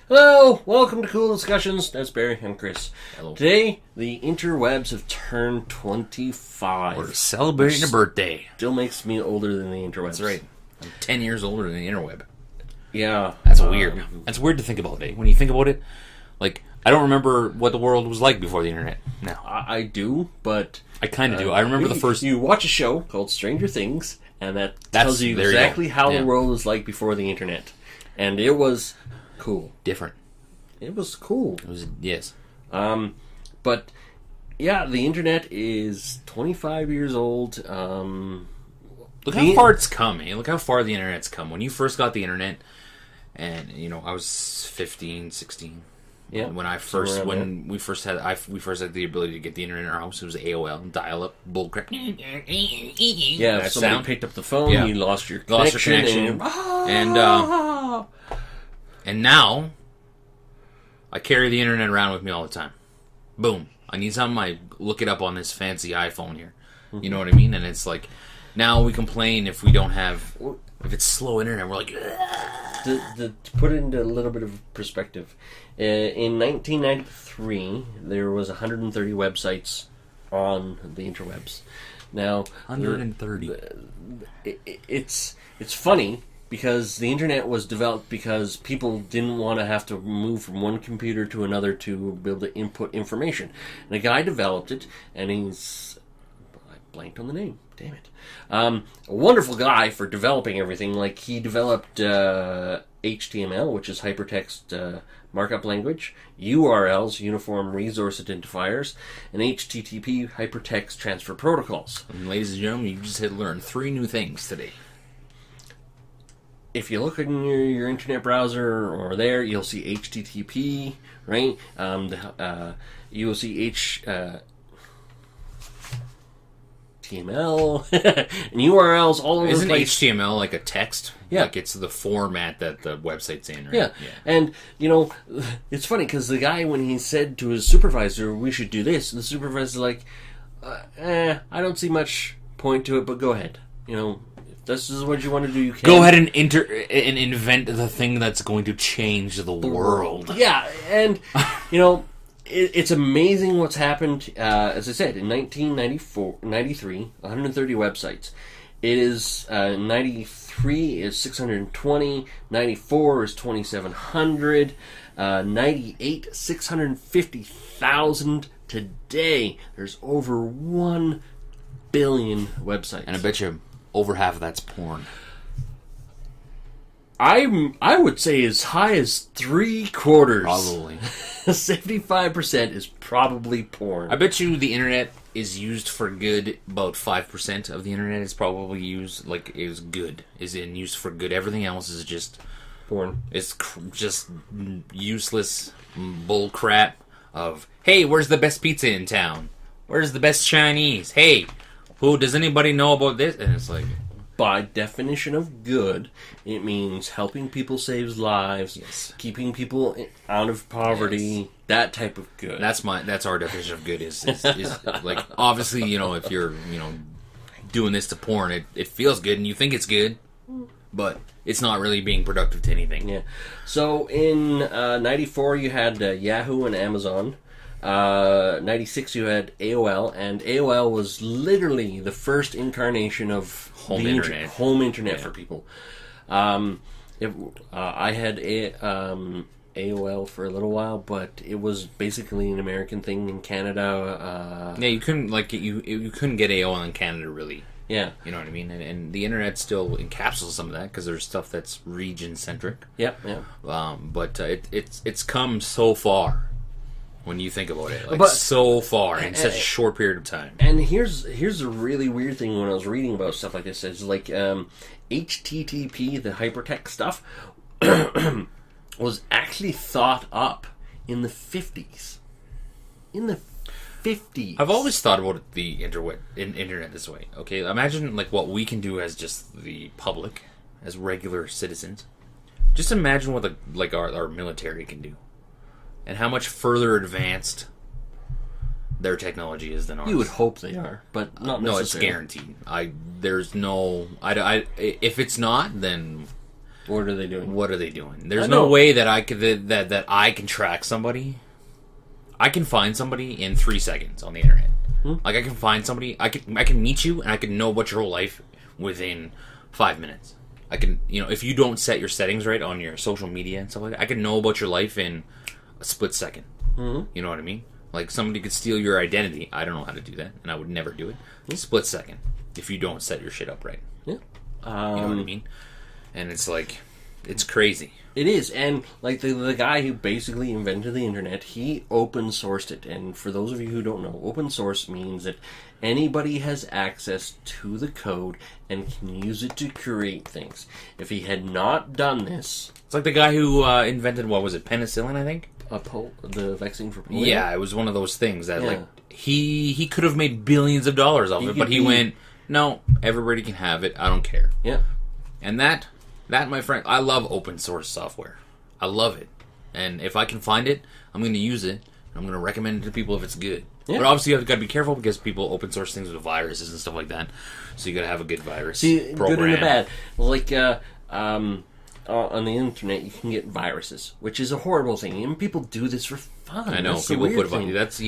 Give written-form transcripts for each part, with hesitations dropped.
Hello, welcome to Cool Discussions. That's Barry. I'm Chris. Hello. Today, the interwebs have turned 25. We're celebrating a birthday. Still makes me older than the interwebs. That's right. I'm 10 years older than the interweb. Yeah. That's weird. That's weird to think about, eh? When you think about it, like, I don't remember what the world was like before the internet. No. I do, but... I kind of do. I remember the first... You watch a show called Stranger Things, and that tells you exactly how the world was like before the internet. And it was cool. Different. It was cool. It was, yes. But, yeah, the internet is 25 years old. Look how far it's come, eh? Look how far the internet's come. When you first got the internet, and, you know, I was 15, 16. Yeah. When we first had the ability to get the internet in our house, it was AOL, dial-up, bullcrap. Yeah, if somebody picked up the phone, you lost your connection. And now, I carry the internet around with me all the time. Boom. I need something, I look it up on this fancy iPhone here. You know what I mean? And it's like, now we complain if we don't have, if it's slow internet, we're like, to put it into a little bit of perspective, in 1993, there was 130 websites on the interwebs. Now, 130. It's funny because the internet was developed because people didn't want to have to move from one computer to another to be able to input information. And a guy developed it, and I blanked on the name. Damn it. A wonderful guy for developing everything. Like, he developed HTML, which is hypertext markup language, URLs, Uniform Resource Identifiers, and HTTP, hypertext transfer protocols. And ladies and gentlemen, you just had learned 3 new things today. If you look in your internet browser or there, you'll see HTTP, right? You will see HTML and URLs all over the place. Isn't HTML like a text? Yeah. Like it's the format that the website's in, right? Yeah. And, you know, it's funny because the guy, when he said to his supervisor, we should do this, the supervisor's like, I don't see much point to it, but go ahead. You know, if this is what you want to do, you can. Go ahead and invent the thing that's going to change the world. Yeah, and, you know, it's amazing what's happened. As I said, in 1993, 130 websites. It is 93 is 620, 94 is 2,700, 98 650,000. Today, there's over 1 billion websites, and I bet you over half of that's porn. I would say as high as 3/4. Probably. 75% is probably porn. I bet you the internet is used for good. About 5% of the internet is probably used, like, is good. Is in use for good. Everything else is just porn. It's just useless bull crap of, hey, where's the best pizza in town? Where's the best Chinese? Hey, does anybody know about this? And it's like, by definition of good, it means helping people save lives, keeping people out of poverty, that type of good. That's our definition of good is like, obviously, you know, if you're, you know, doing this to porn, it feels good and you think it's good, but it's not really being productive to anything. Yeah. So in 94 you had Yahoo and Amazon. 96 you had AOL, and AOL was literally the first incarnation of home internet for people. I had AOL for a little while, but it was basically an American thing in Canada. Yeah, you couldn't you couldn't get AOL in Canada, really. Yeah, you know what I mean, and the internet still encapsulates some of that because there's stuff that's region centric. Yep, yeah. But it's come so far. When you think about it, like, so far in such a short period of time. And here's a really weird thing when I was reading about stuff like this. Is like HTTP, the hypertext stuff, was actually thought up in the 50s. In the 50s. I've always thought about the internet this way. Okay, imagine like what we can do as just the public, as regular citizens. Just imagine what our military can do. And how much further advanced their technology is than ours. You would hope they are, but not necessarily. No, it's guaranteed. If it's not, then What are they doing? What are they doing? There's no way that I could that I can track somebody. I can find somebody in 3 seconds on the internet. Like I can find somebody. I can meet you, and I can know about your whole life within 5 minutes. I can, if you don't set your settings right on your social media and stuff like that, I can know about your life in a split second. You know what I mean? Like somebody could steal your identity. I don't know how to do that, and I would never do it. Split second if you don't set your shit up right. Yeah. You know what I mean? And it's like, it's crazy. It is, and like the guy who basically invented the internet, he open sourced it. And for those of you who don't know, open source means that anybody has access to the code and can use it to create things. If he had not done this, it's like the guy who invented, what was it, penicillin? I think the vaccine for polio. Yeah, it was one of those things that like he could have made billions of dollars off it, but he went, no, everybody can have it. I don't care. Yeah, and that, my friend, I love open source software. I love it. And if I can find it, I'm going to use it. I'm going to recommend it to people if it's good. Yeah. But obviously, you've got to be careful because people open source things with viruses and stuff like that. So you got to have a good virus program. Good and bad. Like on the internet, you can get viruses, which is a horrible thing. And people do this for fun. I know. That's people put money. That's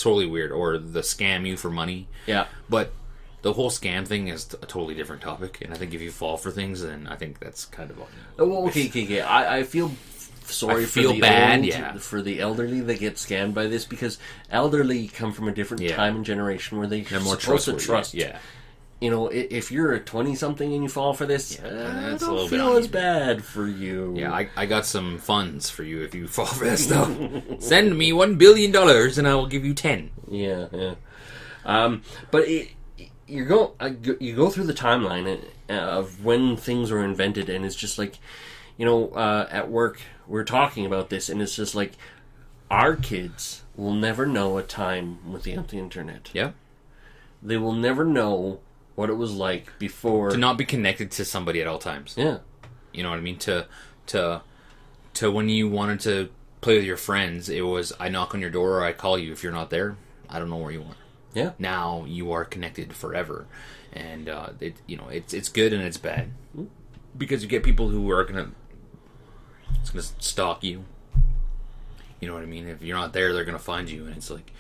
totally weird. Or the scam you for money. Yeah. But the whole scam thing is a totally different topic, and I think if you fall for things, then I think that's kind of... Okay. I feel sorry for the elderly that get scammed by this, because elderly come from a different time and generation where they're more supposed to trust. Yeah. If you're a 20-something and you fall for this, I don't feel as bad for you. Yeah, I got some funds for you if you fall for that stuff. Send me $1 billion and I will give you 10. Yeah. But you go through the timeline of when things were invented, and it's just like, at work we're talking about this, and it's just like our kids will never know a time without the internet. Yeah, they will never know what it was like before, to not be connected to somebody at all times. Yeah, you know what I mean. To when you wanted to play with your friends, it was I knock on your door or I call you. If you're not there, I don't know where you are. Yeah. Now you are connected forever, and it's good and it's bad, because you get people who are gonna stalk you. You know what I mean? If you're not there, they're gonna find you, and it's like,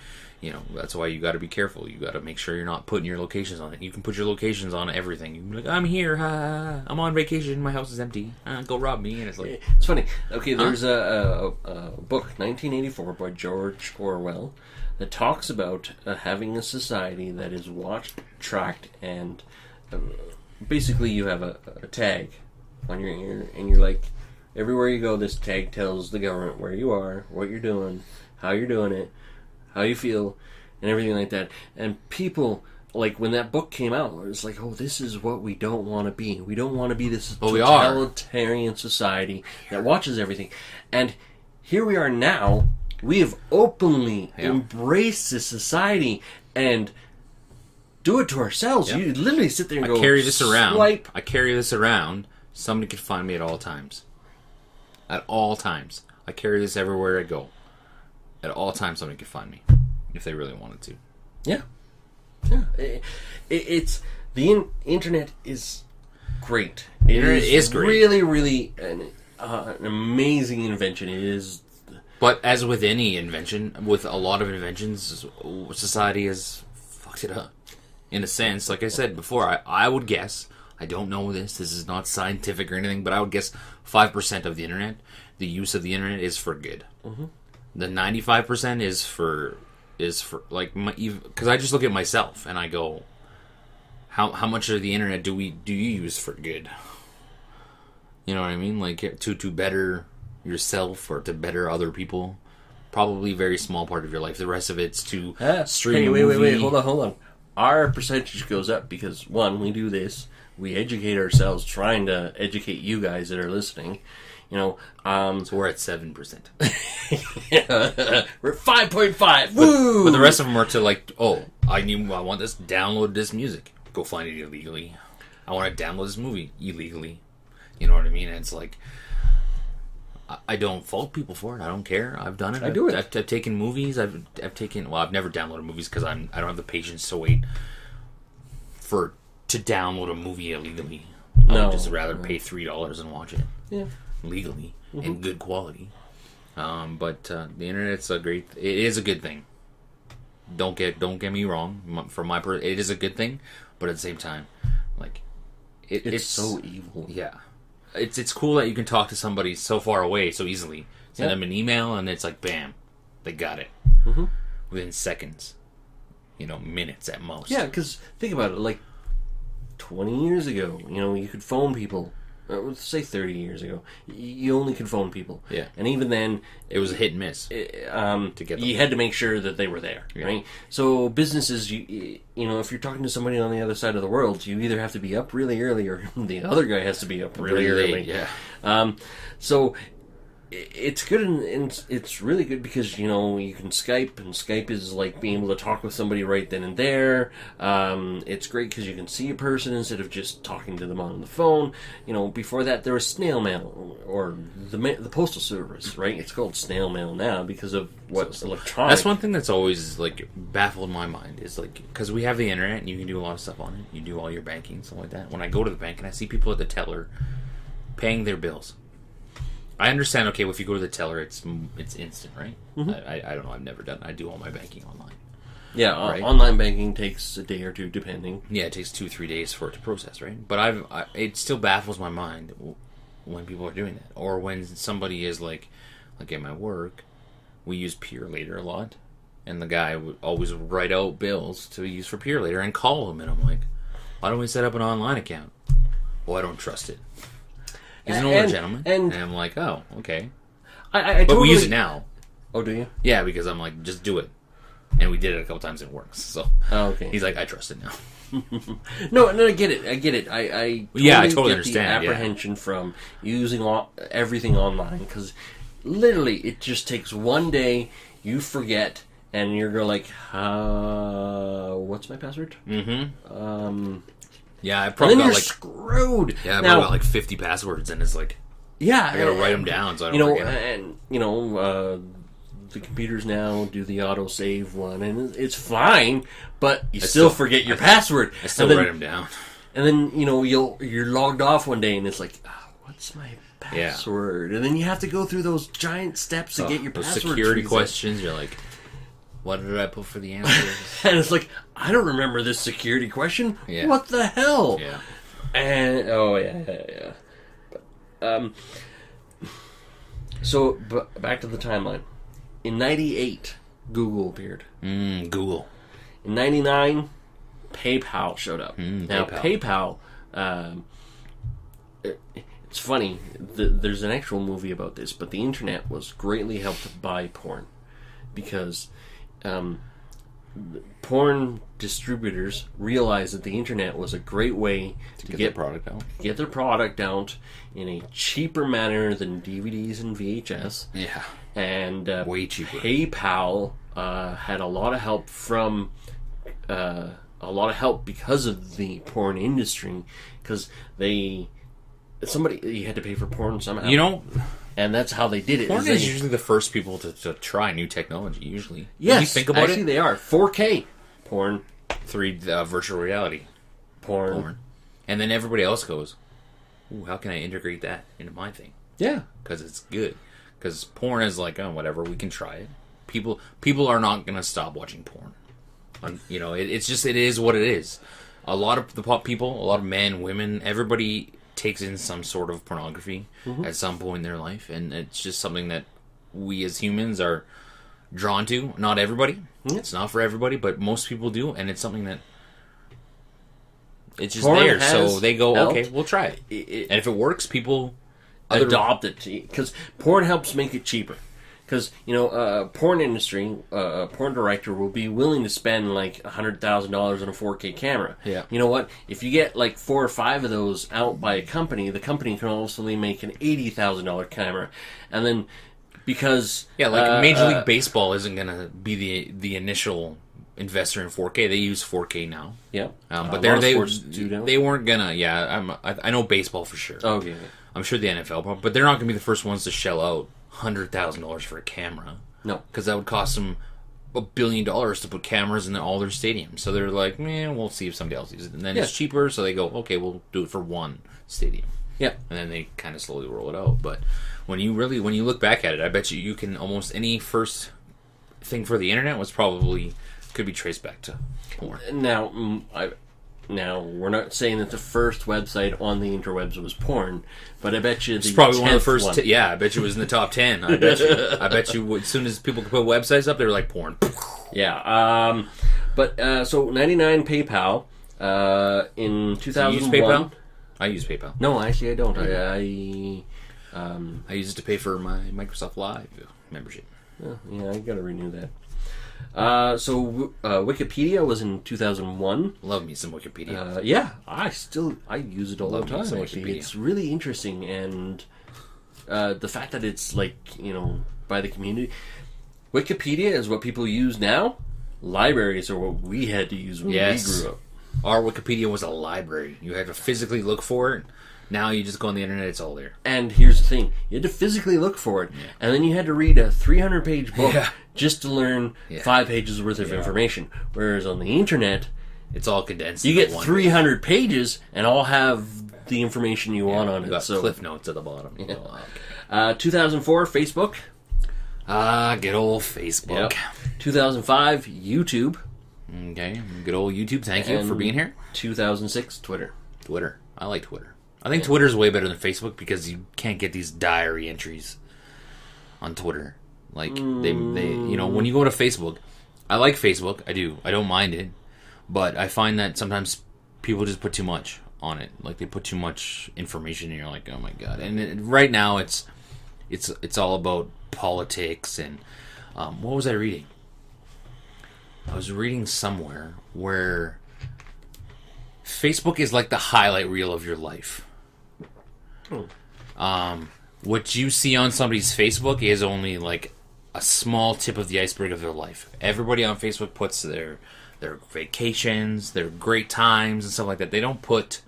that's why you got to be careful. You got to make sure you're not putting your locations on it. You can put your locations on everything. You can be like, I'm here, I'm on vacation, my house is empty. Go rob me, and it's like, it's funny. Okay, there's a book, 1984, by George Orwell, that talks about having a society that is watched, tracked, and basically you have a tag on your ear, and you're like, everywhere you go, this tag tells the government where you are, what you're doing, how you're doing it, how you feel, and everything like that. And people, like, when that book came out, it was like, oh, this is what we don't want to be. We don't want to be this totalitarian society that watches everything. And here we are now. We have openly embraced this society and do it to ourselves. You literally sit there and go, carry this around. Swipe. I carry this around. Somebody can find me at all times. At all times. I carry this everywhere I go. At all times, somebody can find me if they really wanted to. Yeah. It's the internet is great. Internet is great. Really, really an amazing invention. It is. But as with any invention, with a lot of inventions, society has fucked it up. In a sense, like I said before, I would guess, I don't know this is not scientific or anything, but I would guess 5% of the internet, the use of the internet is for good. Mm-hmm. The 95% is for like, because I just look at myself and I go, how much of the internet do you use for good? You know what I mean? Like to better yourself or to better other people. Probably a very small part of your life. The rest of it's to stream. Wait, hold on. Our percentage goes up because, one, we do this. We educate ourselves, trying to educate you guys that are listening. So we're at 7%. We're at 5.5. Woo! But the rest of them are to like, I want this. Download this music. Go find it illegally. I want to download this movie illegally. You know what I mean? And it's like, I don't fault people for it. I don't care. I've done it. I do it. I've taken movies. I've never downloaded movies because I don't have the patience to wait to download a movie illegally. I No. would just rather pay $3 and watch it legally Mm-hmm. in good quality. But the internet's it is a good thing. Don't get me wrong. It is a good thing, but at the same time, like it's so evil. Yeah, it's cool that you can talk to somebody so far away so easily. Send them an email, and it's like bam, they got it within seconds. Minutes at most. Yeah, because think about it. Like 20 years ago, you could phone people. Let's say 30 years ago, you only could phone people. Yeah. And even then, it was a hit and miss to get them. You had to make sure that they were there, right? So businesses, if you're talking to somebody on the other side of the world, you either have to be up really early or the other guy has to be up really early. Yeah. So it's good and it's really good because you can Skype, and Skype is like being able to talk with somebody right then and there. It's great because you can see a person instead of just talking to them on the phone. Before that there was snail mail or the postal service, right? It's called snail mail now because of what's electronic. That's one thing that's always baffled my mind is because we have the internet and you can do a lot of stuff on it. You do all your banking and stuff like that. When I go to the bank and I see people at the teller paying their bills. I understand, okay, if you go to the teller, it's instant, right? Mm-hmm. I don't know, I've never done it. I do all my banking online. Yeah, right? Online banking takes a day or two, depending. Yeah, it takes 2-3 days for it to process, right? But it still baffles my mind when people are doing that. Or when somebody is like at my work, we use Pure Later a lot, and the guy would always write out bills to use for Pure Later and call him, and I'm like, why don't we set up an online account? Well, I don't trust it. He's an older gentleman, and I'm like, oh, okay. But totally... we use it now. Oh, do you? Yeah, because I'm like, just do it. And we did it a couple times and it works. So okay. He's like, I trust it now. No, I get it. I totally get understand. The apprehension from using everything online because literally it just takes one day. You forget, and you're like, what's my password? Mm-hmm. Yeah, I probably and then got you're screwed. Yeah, I probably got 50 passwords, and it's like, yeah, I gotta write them down so I don't forget. And the computers now do the autosave one, and it's fine, but you still forget your password. I still write them down. And then you're logged off one day, and it's like, what's my password? And then you have to go through those giant steps to get your password. Security questions. You're like, what did I put for the answers? And it's like, I don't remember this security question. Yeah. What the hell? Yeah. And yeah. So, back to the timeline. In '98, Google appeared. Google. In '99, PayPal showed up. Now, PayPal, it's funny. There's an actual movie about this, but the internet was greatly helped by porn because porn distributors realized that the internet was a great way to get their product out in a cheaper manner than DVDs and VHS. Yeah. And way cheaper. PayPal had a lot of help from because of the porn industry, because you had to pay for porn somehow. And that's how they did it. Porn is usually the first people to try new technology, usually. Yes, when you think about actually they are. 4K porn. 3 virtual reality porn. And then everybody else goes, ooh, how can I integrate that into my thing? Yeah. Because it's good. Because porn is like, oh, whatever, we can try it. People are not going to stop watching porn. It is what it is. A lot of the people, a lot of men, women, everybody takes in some sort of pornography at some point in their life, and it's just something that we as humans are drawn to. Not everybody. It's not for everybody, but most people do, and it's something that it's just porn there. So they go, okay, we'll try it. And if it works, people adopt it because porn helps make it cheaper. Because porn industry, porn director will be willing to spend like $100,000 on a 4K camera. Yeah. You know what? If you get like 4 or 5 of those out by a company, the company can also make an $80,000 camera, and then because Major League Baseball isn't gonna be the initial investor in 4K. They use 4K now. Yeah. But they weren't gonna. Yeah. I know baseball for sure. Okay. I'm sure the NFL, but they're not gonna be the first ones to shell out $100,000 for a camera. No, because that would cost them $1 billion to put cameras in all their stadiums. So they're like, man, we'll see if somebody else uses it. And then it's cheaper, so they go, okay, we'll do it for one stadium. Yeah. And then they kind of slowly roll it out. But when you look back at it, I bet you can almost any first thing for the internet could be traced back to porn. Now, we're not saying that the first website on the interwebs was porn, but I bet you it's probably one of the first. I bet you it was in the top 10. I bet you. As soon as people could put websites up, they were like porn. Yeah. So 99 PayPal in 2001. So you use PayPal? I use PayPal. No, actually, I don't. I use it to pay for my Microsoft Live membership. Oh, yeah, I gotta renew that. Wikipedia was in 2001. Love me some Wikipedia. Yeah, I use it all the time. Wikipedia. It's really interesting, and the fact that it's by the community. Wikipedia is what people use now. Libraries are what we had to use when we grew up. Our Wikipedia was a library. You had to physically look for it. Now you just go on the internet, it's all there. And here's the thing. You had to physically look for it. Yeah. And then you had to read a 300-page book just to learn 5 pages worth of information. Whereas on the internet, it's all condensed. You get 300 pages and all have the information you want on it. Got cliff notes at the bottom. Yeah. Oh, okay. 2004, Facebook. Good old Facebook. Yep. 2005, YouTube. Okay, good old YouTube. Thank you for being here. 2006, Twitter. I like Twitter. I think Twitter's way better than Facebook because you can't get these diary entries on Twitter. Like they when you go to Facebook, I like Facebook. I do. I don't mind it, but I find that sometimes people just put too much on it. Like they put too much information, and you're like, oh my god. And right now it's all about politics and what was I reading? I was reading somewhere where Facebook is like the highlight reel of your life. What you see on somebody's Facebook is only like a small tip of the iceberg of their life. Everybody on Facebook puts their vacations, their great times and stuff like that. They don't put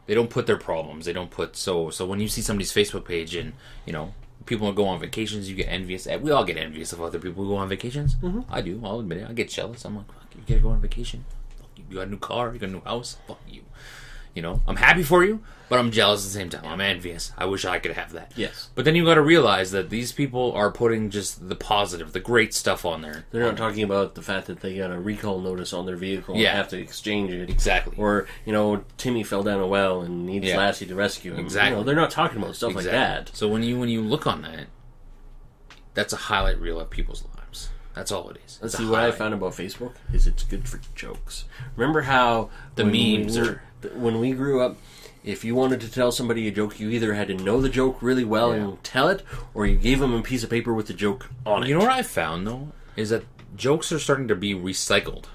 their problems. They don't put so when you see somebody's Facebook page and people go on vacations, you get envious. We all get envious of other people who go on vacations. Mm-hmm. I do. I'll admit it. I get jealous. I'm like, fuck, you gotta go on vacation. Fuck you. You got a new car. You got a new house. Fuck you. I'm happy for you, but I'm jealous at the same time. I'm envious. I wish I could have that. Yes. But then you got to realize that these people are putting just the positive, the great stuff on there. They're not talking about the fact that they got a recall notice on their vehicle and have to exchange it. Exactly. Or, Timmy fell down a well and needs Lassie to rescue him. Exactly. They're not talking about stuff like that. So when you look on that, that's a highlight reel of people's lives. That's all it is. Let's see, what I found about Facebook is it's good for jokes. Remember how the memes when we grew up, if you wanted to tell somebody a joke, you either had to know the joke really well and tell it, or you gave them a piece of paper with the joke on it. You know what I found, though? Is that jokes are starting to be recycled.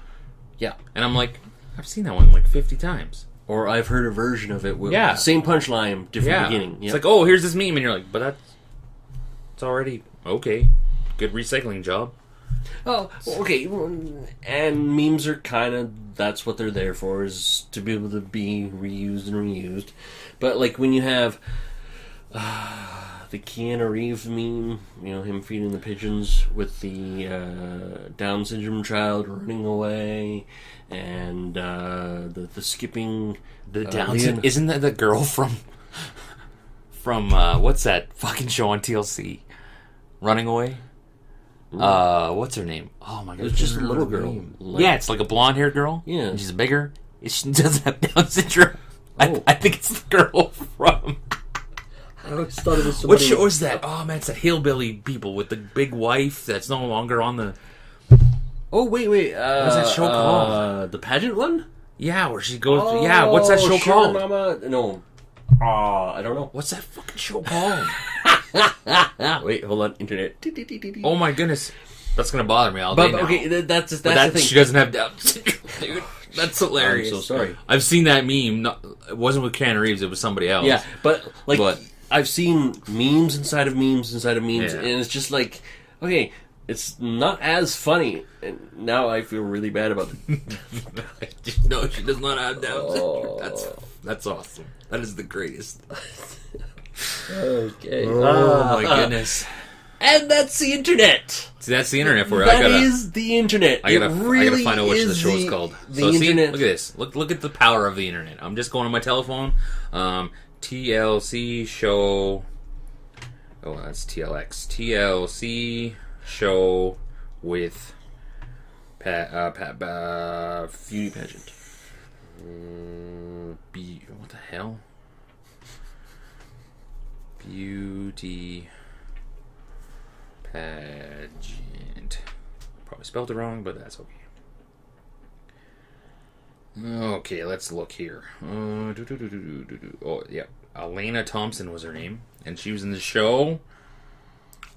Yeah. And I'm like, I've seen that one like 50 times. Or I've heard a version of it with the same punchline, different beginning. Yep. It's like, oh, here's this meme, and you're like, but it's already okay. Good recycling job. Oh, okay. And memes are kind of, that's what they're there for, is to be able to be reused and reused. But like when you have the Keanu Reeves meme, him feeding the pigeons with the Down syndrome child running away, and the skipping. The Down syndrome, isn't that the girl from what's that fucking show on TLC? Running Away? What's her name? Oh my god. It's just a little girl. It's like a blonde haired girl. Yeah. And she's bigger. She doesn't have Down syndrome. Oh. I think it's the girl from. I always thought it was somebody. What show is that? Oh man, it's the hillbilly people with the big wife that's no longer on the. Oh wait. What's that show called? The pageant one? Yeah, where she goes. What's that show called? Mama. No. I don't know. What's that fucking show called? Wait, hold on. Internet. Oh my goodness. That's going to bother me all day now. Okay, that's the thing. She doesn't have Down syndrome, dude. That's hilarious. I'm so sorry. I've seen that meme. It wasn't with Keanu Reeves. It was somebody else. Yeah, but I've seen memes inside of memes inside of memes, and it's just like, okay, it's not as funny. And now I feel really bad about it. No, she does not have Down syndrome. That's awesome. That is the greatest. Okay. Oh my goodness. And that's the internet. See, that's the internet for you. That is the internet. I gotta find out what the show's called. The internet. Look at this. Look at the power of the internet. I'm just going on my telephone. TLC show. Oh, that's TLX. TLC show with beauty pageant. What the hell? Beauty pageant. Probably spelled it wrong, but that's okay. Okay, let's look here. Oh, yeah. Elena Thompson was her name, and she was in the show.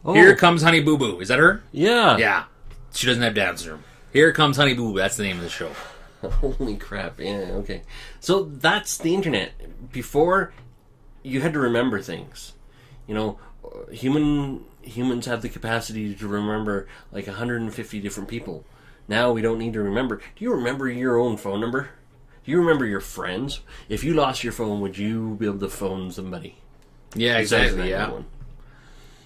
Oh. Here Comes Honey Boo Boo. Is that her? Yeah. Yeah. She doesn't have Down syndrome. Here Comes Honey Boo Boo. That's the name of the show. Holy crap. Yeah, okay. So that's the internet. Before, you had to remember things. You know, humans have the capacity to remember like 150 different people. Now we don't need to remember. Do you remember your own phone number? Do you remember your friends? If you lost your phone, would you be able to phone somebody? Yeah, exactly. Yeah.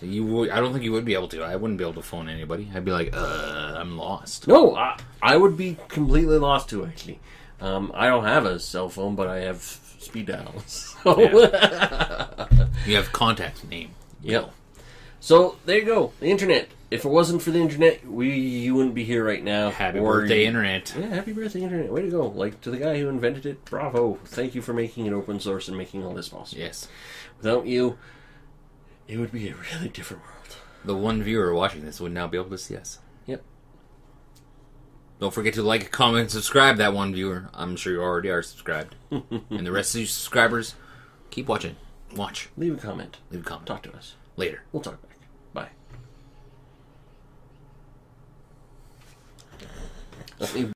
You would. I don't think you would be able to. I wouldn't be able to phone anybody. I'd be like, I'm lost. No, I would be completely lost too, actually. I don't have a cell phone, but I have speed dial. So. Yeah. You have contact name. Yep. So, there you go. The internet. If it wasn't for the internet, you wouldn't be here right now. Happy birthday, internet. Yeah, happy birthday, internet. Way to go. Like, to the guy who invented it, bravo. Thank you for making it open source and making all this possible. Yes. Without you, it would be a really different world. The one viewer watching this would now be able to see us. Yep. Don't forget to like, comment, and subscribe, that one viewer. I'm sure you already are subscribed. And the rest of you subscribers, keep watching. Watch. Leave a comment. Leave a comment. Talk to us. Later. We'll talk back. Bye.